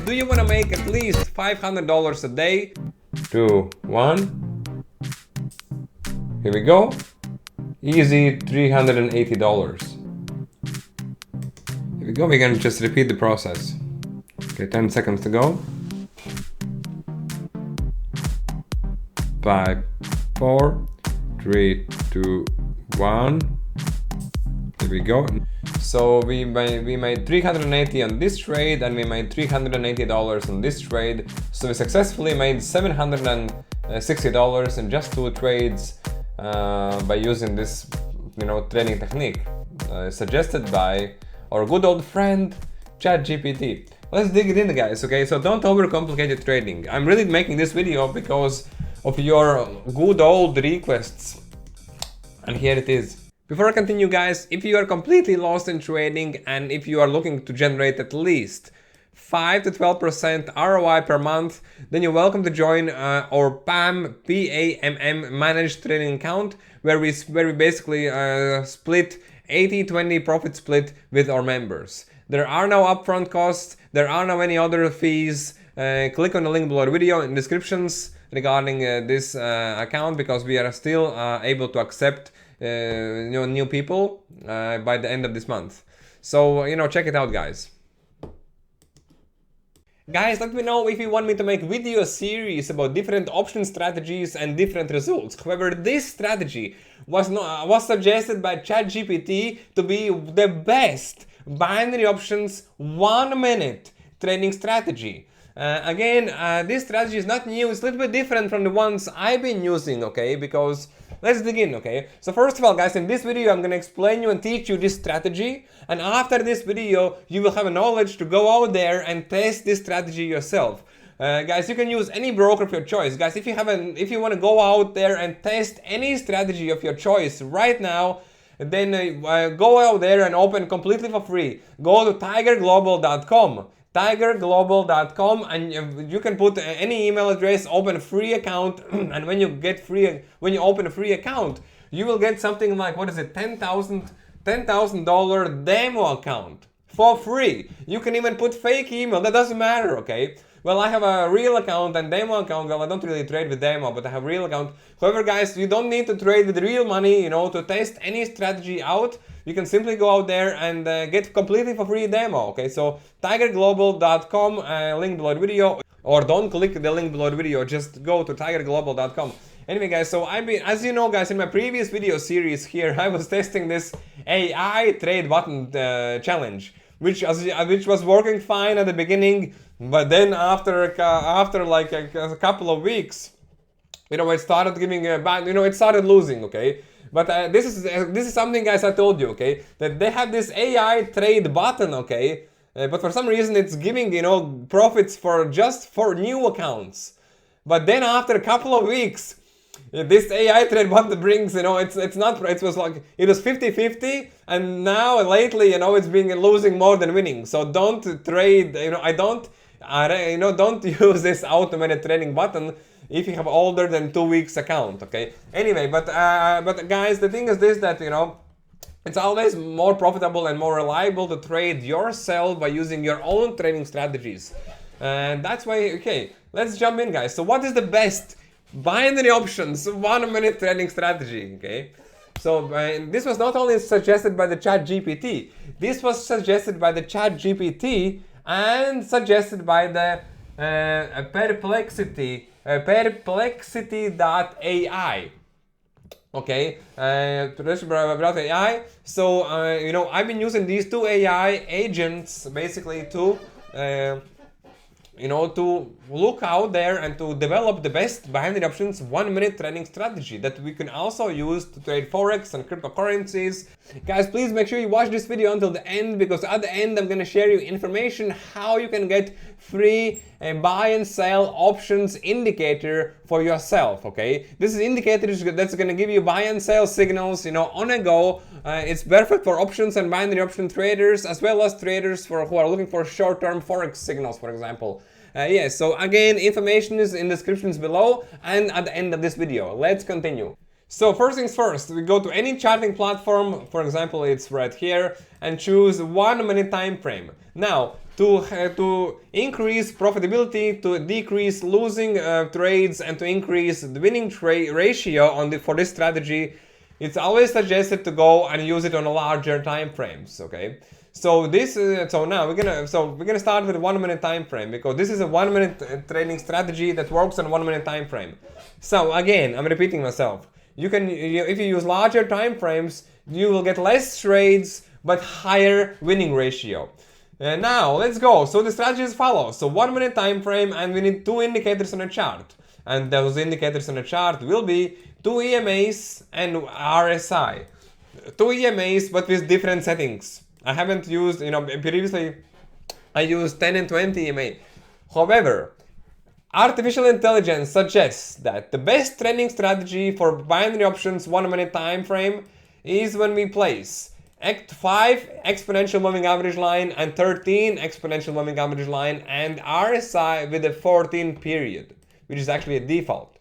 do you want to make at least $500 a day? 2, 1. Here we go. Easy $380. Here we go. We're gonna just repeat the process. Okay, 10 seconds to go. 5, 4, 3, 2, 1. Here we go. So we made 380 on this trade, and we made $380 on this trade. So we successfully made $760 in just 2 trades by using this, trading technique suggested by our good old friend ChatGPT. Let's dig it in, guys. Okay, so don't overcomplicate your trading. I'm really making this video because of your good old requests, and here it is. Before I continue, guys, if you are completely lost in trading and if you are looking to generate at least 5 to 12% ROI per month, then you're welcome to join our PAM managed trading account, where we basically split 80-20 profit split with our members. There are no upfront costs, there are no any other fees. Click on the link below the video in descriptions regarding this account, because we are still able to accept new people by the end of this month. So, check it out, guys. Guys, let me know if you want me to make video series about different option strategies and different results. However, this strategy was suggested by ChatGPT to be the best binary options 1-minute trading strategy. Again, this strategy is not new. It's a little bit different from the ones I've been using, okay? Because let's dig in, okay? So first of all, guys, in this video, I'm gonna explain you and teach you this strategy. And after this video, you will have a knowledge to go out there and test this strategy yourself. Guys, you can use any broker of your choice. Guys, if you want to go out there and test any strategy of your choice right now, then go out there and open completely for free. Go to tigerglobal.com. tigerglobal.com, and you can put any email address, open a free account, and when you open a free account, you will get something like, what is it, $10,000 demo account for free. You can even put fake email, that doesn't matter, okay? Well, I have a real account and demo account. Well, I don't really trade with demo, but I have a real account. However, guys, you don't need to trade with real money, to test any strategy out. You can simply go out there and get completely for free demo, okay? So tigerglobal.com, link below the video, or don't click the link below the video, just go to tigerglobal.com. Anyway, guys, so as you know, guys, in my previous video series here, I was testing this AI trade button challenge, which was working fine at the beginning, but then after like a couple of weeks, it started giving a bad, it started losing, okay? But this is something, guys, I told you, okay, that they have this AI trade button, okay, but for some reason it's giving, profits for new accounts. But then after a couple of weeks, this AI trade button brings, it was 50-50, and now lately, it's been losing more than winning. So don't trade, don't use this automated trading button if you have older than 2 weeks account, okay? Anyway, but guys, the thing is this, that, it's always more profitable and more reliable to trade yourself by using your own trading strategies. And that's why, okay, let's jump in, guys. So what is the best binary options 1-minute trading strategy, okay? So this was not only suggested by the ChatGPT, this was suggested by the ChatGPT and suggested by the perplexity.ai. Okay, AI. So I've been using these 2 AI agents basically to to look out there and to develop the best binary options 1-minute trading strategy that we can also use to trade Forex and cryptocurrencies. Guys, please make sure you watch this video until the end, because at the end I'm going to share you information how you can get free buy and sell options indicator for yourself, okay? This is indicator that's going to give you buy and sell signals, on a go. It's perfect for options and binary option traders, as well as traders who are looking for short-term Forex signals, for example. So again, information is in the descriptions below and at the end of this video. Let's continue. So first things first, we go to any charting platform, for example it's right here, and choose 1 minute time frame. Now, to increase profitability, to decrease losing trades, and to increase the winning ratio for this strategy, it's always suggested to go and use it on a larger time frames, okay? So this, now we're gonna start with 1 minute time frame, because this is a 1 minute trading strategy that works on 1 minute time frame. So again, I'm repeating myself. If you use larger time frames, you will get less trades but higher winning ratio. Now let's go. So the strategy is follows. So 1 minute time frame, and we need 2 indicators on a chart, and those indicators on a chart will be 2 EMAs and RSI. 2 EMAs but with different settings. I haven't used, previously I used 10 and 20 EMA. However, artificial intelligence suggests that the best trending strategy for binary options 1 minute time frame is when we place 5 exponential moving average line and 13 exponential moving average line and RSI with a 14 period, which is actually a default.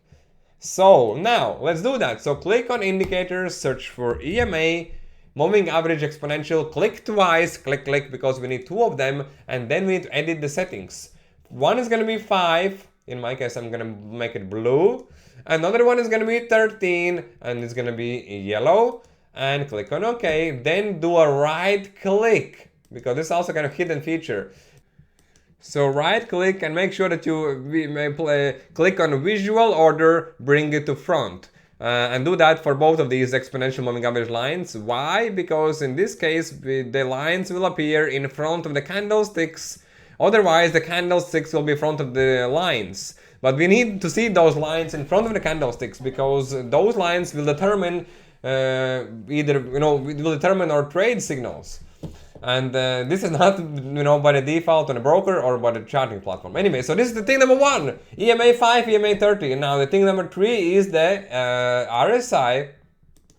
So now let's do that. So click on indicators, search for EMA, moving average exponential, click twice, click, because we need 2 of them, and then we need to edit the settings. One is going to be 5. In my case, I'm gonna make it blue. Another one is gonna be 13, and it's gonna be yellow. And click on OK. Then do a right click, because this is also kind of hidden feature. So right click and make sure that you click on visual order, bring it to front. And do that for both of these exponential moving average lines. Why? Because in this case, the lines will appear in front of the candlesticks. Otherwise, the candlesticks will be in front of the lines. But we need to see those lines in front of the candlesticks, because those lines will determine will determine our trade signals. And this is not, by the default on a broker or by the charting platform. Anyway, so this is the thing number 1, EMA 5, EMA 30. Now the thing number 3 is the RSI,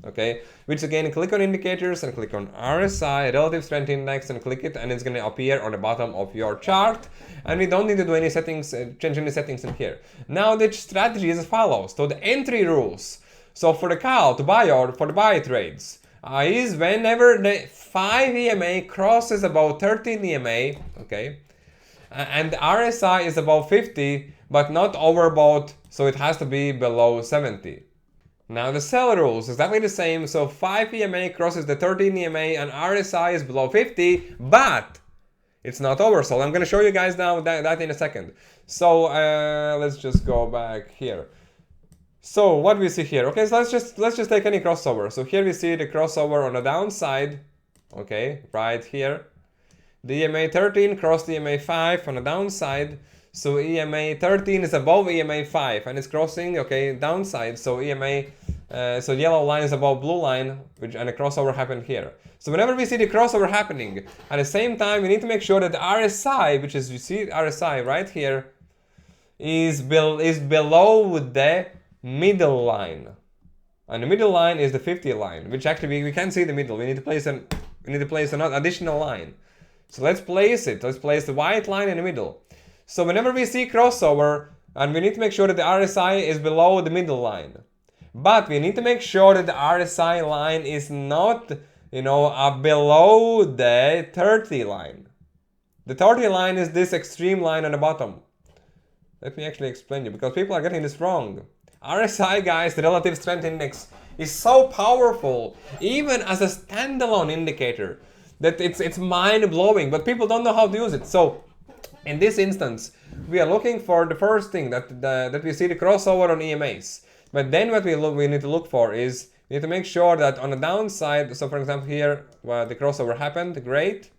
okay? Which again, click on indicators and click on RSI, relative strength index, and click it, and it's going to appear on the bottom of your chart. And we don't need to do any settings, change any settings in here. Now the strategy is as follows. So the entry rules. So for the call to buy or for the buy trades is whenever the 5 EMA crosses about 13 EMA, okay, and the RSI is about 50, but not over about, so it has to be below 70. Now the sell rules exactly the same. So 5 EMA crosses the 13 EMA and RSI is below 50, but it's not oversold. I'm going to show you guys now that in a second. So let's just go back here. So what we see here, okay, so let's just take any crossover. So here we see the crossover on the downside, okay, right here. The EMA 13 crossed the EMA 5 on the downside. So EMA 13 is above EMA 5 and it's crossing, okay, downside. So EMA, so yellow line is above blue line, and a crossover happened here. So whenever we see the crossover happening, at the same time, we need to make sure that the RSI, which is, you see RSI right here, is below the middle line. And the middle line is the 50 line, which actually we can't see the middle. We need to place an additional line. So let's place it. Let's place the white line in the middle. So whenever we see crossover, and we need to make sure that the RSI is below the middle line. But we need to make sure that the RSI line is not, below the 30 line. The 30 line is this extreme line on the bottom. Let me actually explain you, because people are getting this wrong. RSI, guys, the relative strength index, is so powerful, even as a standalone indicator, that it's mind-blowing, but people don't know how to use it. So in this instance, we are looking for the first thing that we see the crossover on EMAs. But then what we need to look for is we need to make sure that on the downside, so for example here, where the crossover happened, great.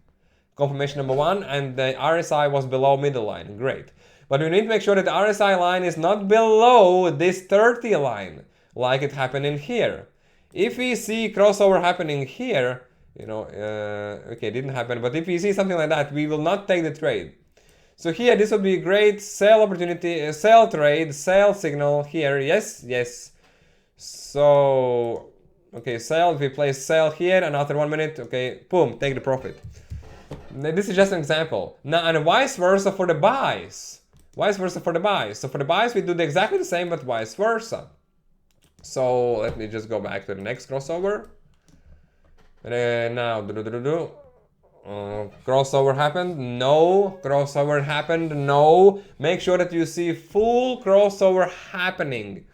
Confirmation number 1, and the RSI was below middle line, great. But we need to make sure that the RSI line is not below this 30 line, like it happened in here. If we see crossover happening here, okay, it didn't happen, but if we see something like that, we will not take the trade. So here, this would be a great sell opportunity, sell trade, sell signal here, yes. So, okay, sell, if we place sell here, and after 1 minute, okay, boom, take the profit. This is just an example. Now, and vice versa for the buys. So for the buys, we do exactly the same, but vice versa. So let me just go back to the next crossover. Now, crossover happened? No. Crossover happened? No. Make sure that you see full crossover happening.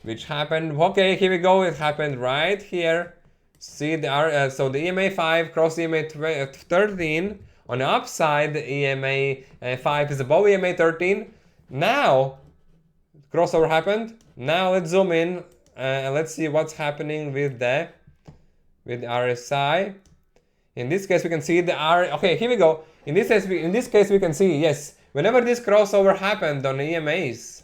Which happened, okay, here we go, it happened right here. See, so the EMA 5 cross EMA 13. On the upside, the EMA 5 is above EMA 13. Now, crossover happened. Now let's zoom in and let's see what's happening with the RSI. In this case, we can see the okay, here we go. In this case, we can see, yes, whenever this crossover happened on the EMAs,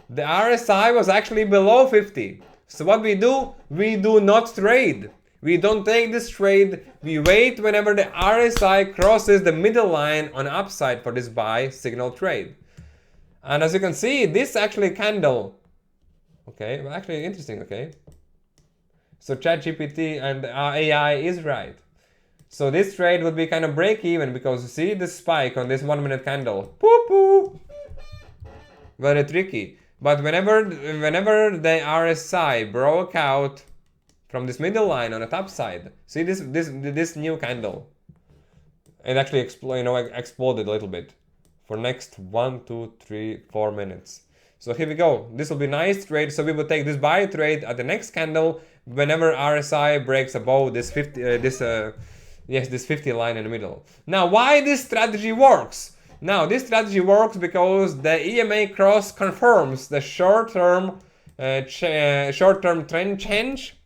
the RSI was actually below 50. So what we do not trade. We don't take this trade. We wait whenever the RSI crosses the middle line on the upside for this buy signal trade. And as you can see, this actually candle. Okay, well, actually interesting, okay. So ChatGPT and AI is right. So this trade would be kind of break even because you see the spike on this 1 minute candle. Poo-poo. Very tricky. But whenever the RSI broke out from this middle line on the top side, see this new candle, it actually exploded a little bit for next 1, 2, 3, 4 minutes. So here we go. This will be nice trade. So we will take this buy trade at the next candle whenever RSI breaks above this 50 this 50 line in the middle. Now, why this strategy works? Now, this strategy works because the EMA cross confirms the short-term trend change,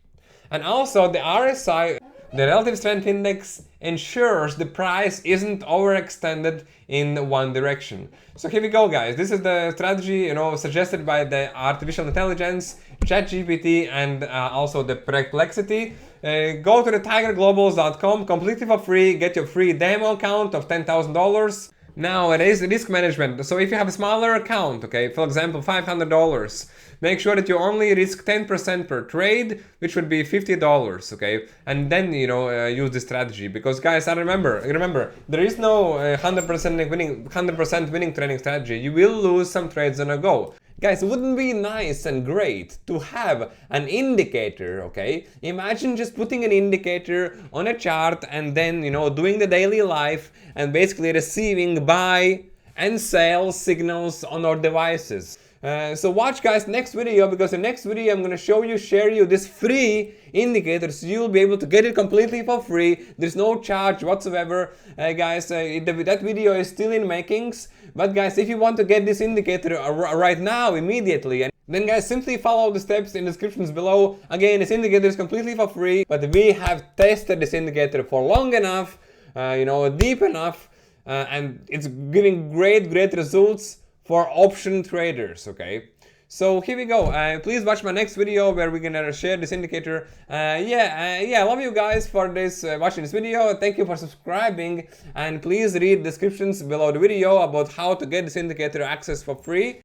and also the RSI, the relative strength index, ensures the price isn't overextended in one direction. So here we go, guys. This is the strategy, suggested by the artificial intelligence, ChatGPT, and also the Perplexity. Go to the tigerglobals.com completely for free. Get your free demo account of $10,000. Now, it is risk management. So if you have a smaller account, okay, for example, $500, make sure that you only risk 10% per trade, which would be $50, okay? And then, use this strategy. Because, guys, remember, there is no 100% winning trading strategy. You will lose some trades on a go. Guys, wouldn't it be nice and great to have an indicator, okay? Imagine just putting an indicator on a chart and then, doing the daily life and basically receiving buy and sell signals on our devices. So watch, guys, next video, because in next video I'm gonna share you this free indicator, so you'll be able to get it completely for free. There's no charge whatsoever, guys. That video is still in makings, but guys, if you want to get this indicator right now, immediately, then guys, simply follow the steps in the descriptions below. Again, this indicator is completely for free, but we have tested this indicator for long enough, deep enough, and it's giving great results for option traders, okay? So here we go. Please watch my next video where we're gonna share this indicator. I love you guys for this watching this video. Thank you for subscribing, and please read descriptions below the video about how to get this indicator access for free.